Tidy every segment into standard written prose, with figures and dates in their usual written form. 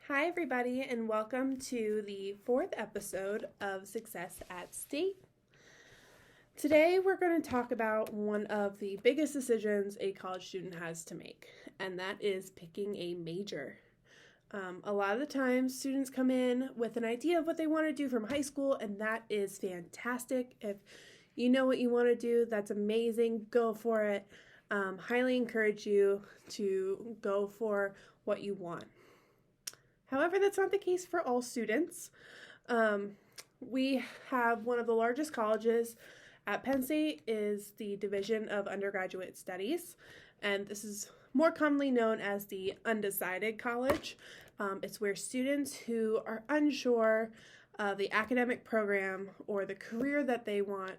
Hi, everybody, and welcome to the fourth episode of Success at State. Today, we're going to talk about one of the biggest decisions a college student has to make, and that is picking a major. A lot of the times, students come in with an idea of what they want to do from high school, and that is fantastic. If you know what you want to do, that's amazing. Go for it. Highly encourage you to go for what you want. However, that's not the case for all students. We have one of the largest colleges at Penn State is the Division of Undergraduate Studies, and this is more commonly known as the Undecided College. It's where students who are unsure of the academic program or the career that they want,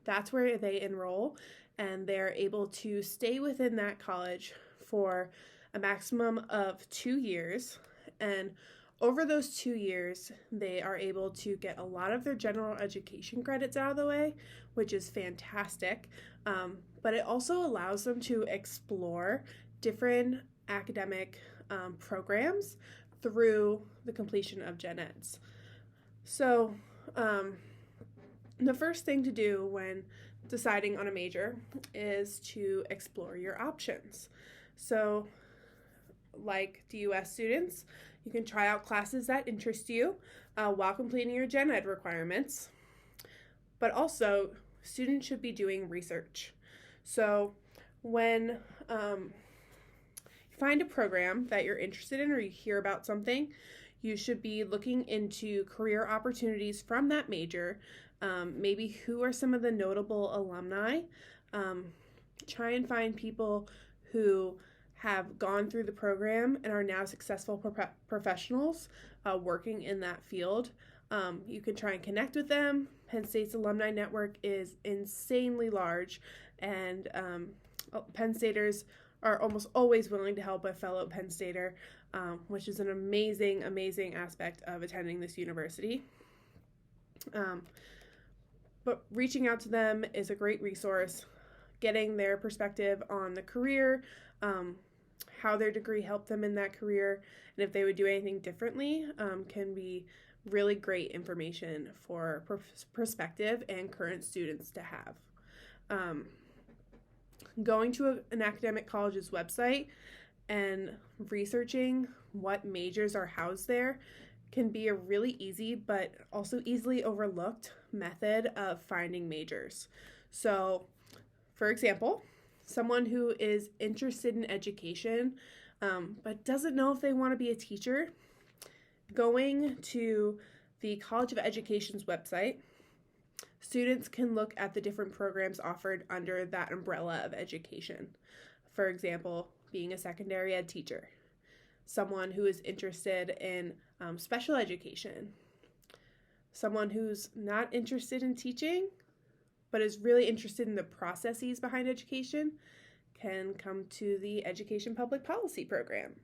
that's where they enroll, and they're able to stay within that college for a maximum of 2 years, and over those 2 years, they are able to get a lot of their general education credits out of the way, which is fantastic, but it also allows them to explore different academic programs through the completion of gen eds. So the first thing to do when deciding on a major is to explore your options. So like DUS students, you can try out classes that interest you while completing your gen ed requirements. But also, students should be doing research. So when you find a program that you're interested in or you hear about something, you should be looking into career opportunities from that major. Maybe who are some of the notable alumni. Try and find people who have gone through the program and are now successful professionals working in that field. You can try and connect with them. Penn State's alumni network is insanely large, and Penn Staters are almost always willing to help a fellow Penn Stater, which is an amazing, amazing aspect of attending this university. But reaching out to them is a great resource. Getting their perspective on the career, how their degree helped them in that career, and if they would do anything differently, can be really great information for prospective and current students to have. Going to an academic college's website and researching what majors are housed there can be a really easy but also easily overlooked method of finding majors. So, for example, someone who is interested in education but doesn't know if they want to be a teacher, going to the College of Education's website, students can look at the different programs offered under that umbrella of education. For example, being a secondary ed teacher, someone who is interested in special education, someone who's not interested in teaching but is really interested in the processes behind education can come to the Education Public Policy program.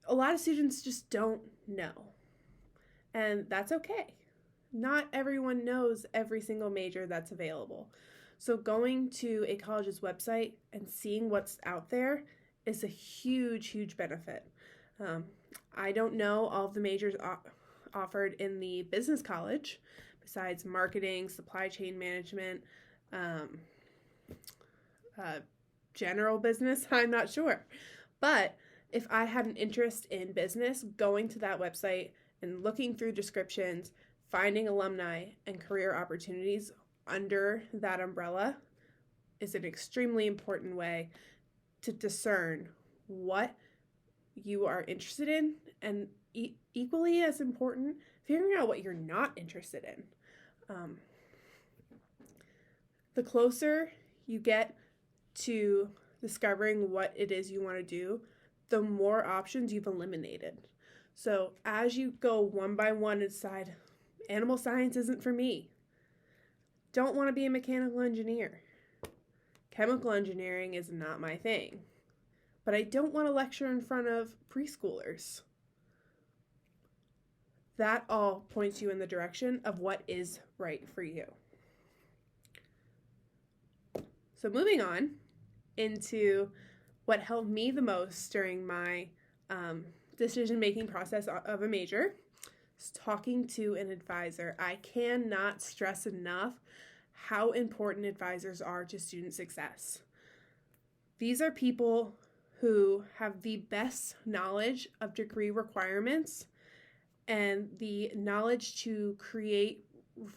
A lot of students just don't know, and that's okay. Not everyone knows every single major that's available. So going to a college's website and seeing what's out there is a huge, huge benefit. I don't know all of the majors offered in the business college, besides marketing, supply chain management, general business, I'm not sure. But if I had an interest in business, going to that website and looking through descriptions, finding alumni and career opportunities under that umbrella is an extremely important way to discern what you are interested in, and equally as important, figuring out what you're not interested in. The closer you get to discovering what it is you want to do, the more options you've eliminated. So as you go one by one and decide, animal science isn't for me, don't want to be a mechanical engineer, chemical engineering is not my thing, but I don't want to lecture in front of preschoolers. That all points you in the direction of what is right for you. So moving on into what helped me the most during my decision-making process of a major is talking to an advisor. I cannot stress enough how important advisors are to student success. These are people who have the best knowledge of degree requirements and the knowledge to create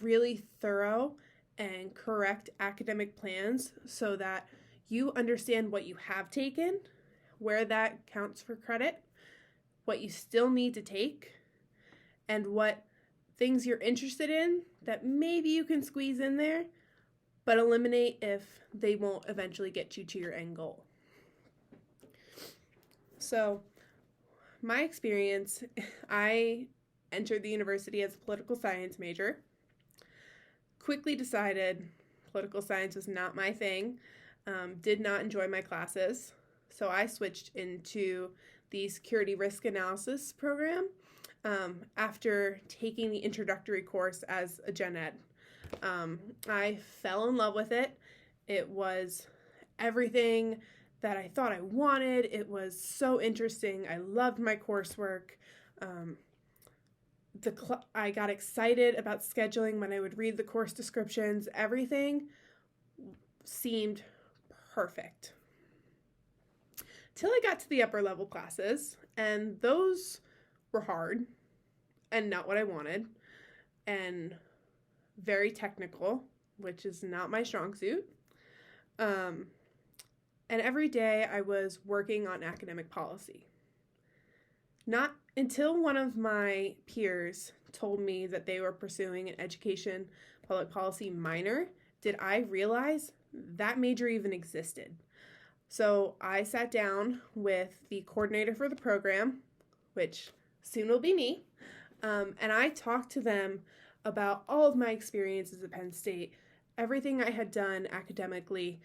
really thorough and correct academic plans so that you understand what you have taken, where that counts for credit, what you still need to take, and what things you're interested in that maybe you can squeeze in there, but eliminate if they won't eventually get you to your end goal. So, my experience, I entered the university as a political science major, quickly decided political science was not my thing, did not enjoy my classes, so I switched into the security risk analysis program after taking the introductory course as a gen ed. I fell in love with it. It was everything that I thought I wanted. It was so interesting. I loved my coursework. I got excited about scheduling when I would read the course descriptions. Everything seemed perfect. Till I got to the upper level classes, and those were hard and not what I wanted, and very technical, which is not my strong suit. And every day I was working on academic policy. Not until one of my peers told me that they were pursuing an education public policy minor did I realize that major even existed. So I sat down with the coordinator for the program, which soon will be me, and I talked to them about all of my experiences at Penn State, everything I had done academically,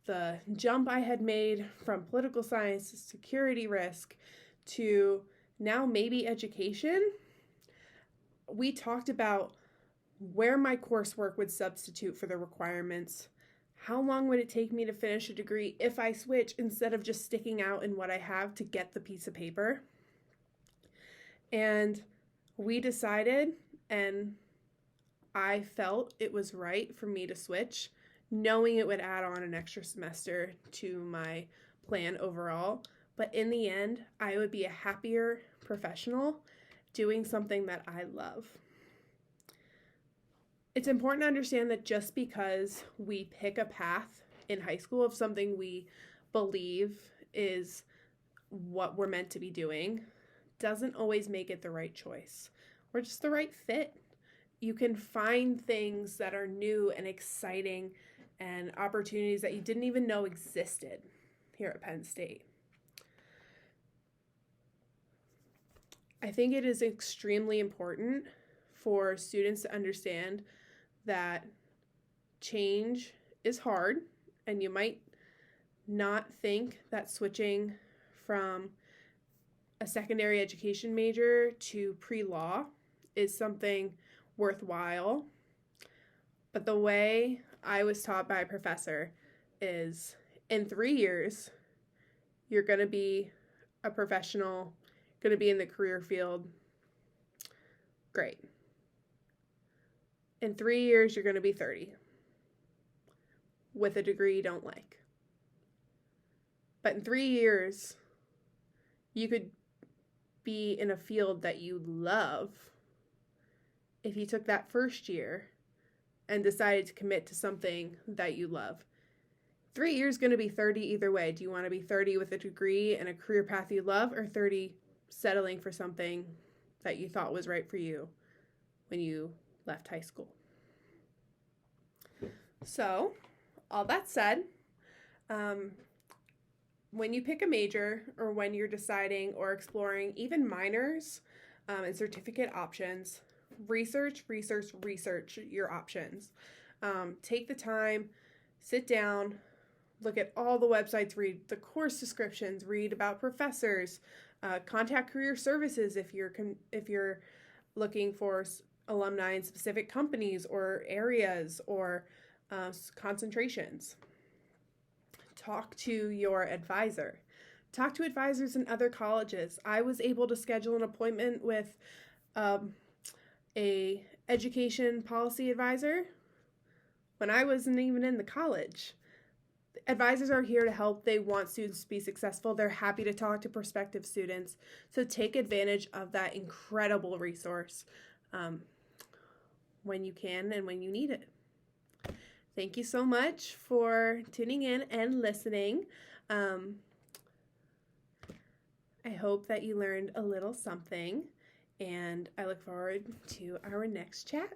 the jump I had made from political science to security risk to now maybe education. We talked about where my coursework would substitute for the requirements. How long would it take me to finish a degree if I switch instead of just sticking out in what I have to get the piece of paper? And we decided, and I felt it was right for me to switch, knowing it would add on an extra semester to my plan overall. But in the end, I would be a happier professional doing something that I love. It's important to understand that just because we pick a path in high school of something we believe is what we're meant to be doing doesn't always make it the right choice or just the right fit. You can find things that are new and exciting and opportunities that you didn't even know existed here at Penn State. I think it is extremely important for students to understand that change is hard, and you might not think that switching from a secondary education major to pre-law is something worthwhile. But the way I was taught by a professor is in 3 years, you're going to be a professional, going to be in the career field. Great. In 3 years, you're going to be 30 with a degree you don't like. But in 3 years, you could be in a field that you love if you took that first year and decided to commit to something that you love. 3 years is going to be 30 either way. Do you want to be 30 with a degree and a career path you love, or 30 settling for something that you thought was right for you when you left high school? So, all that said, when you pick a major or when you're deciding or exploring even minors and certificate options, research your options. Take the time, sit down, look at all the websites, read the course descriptions, read about professors, contact career services if you're looking for alumni in specific companies or areas or concentrations. Talk to your advisor. Talk to advisors in other colleges. I was able to schedule an appointment with a education policy advisor when I wasn't even in the college. Advisors are here to help. They want students to be successful. They're happy to talk to prospective students. So take advantage of that incredible resource when you can and when you need it. Thank you so much for tuning in and listening. I hope that you learned a little something, and I look forward to our next chat.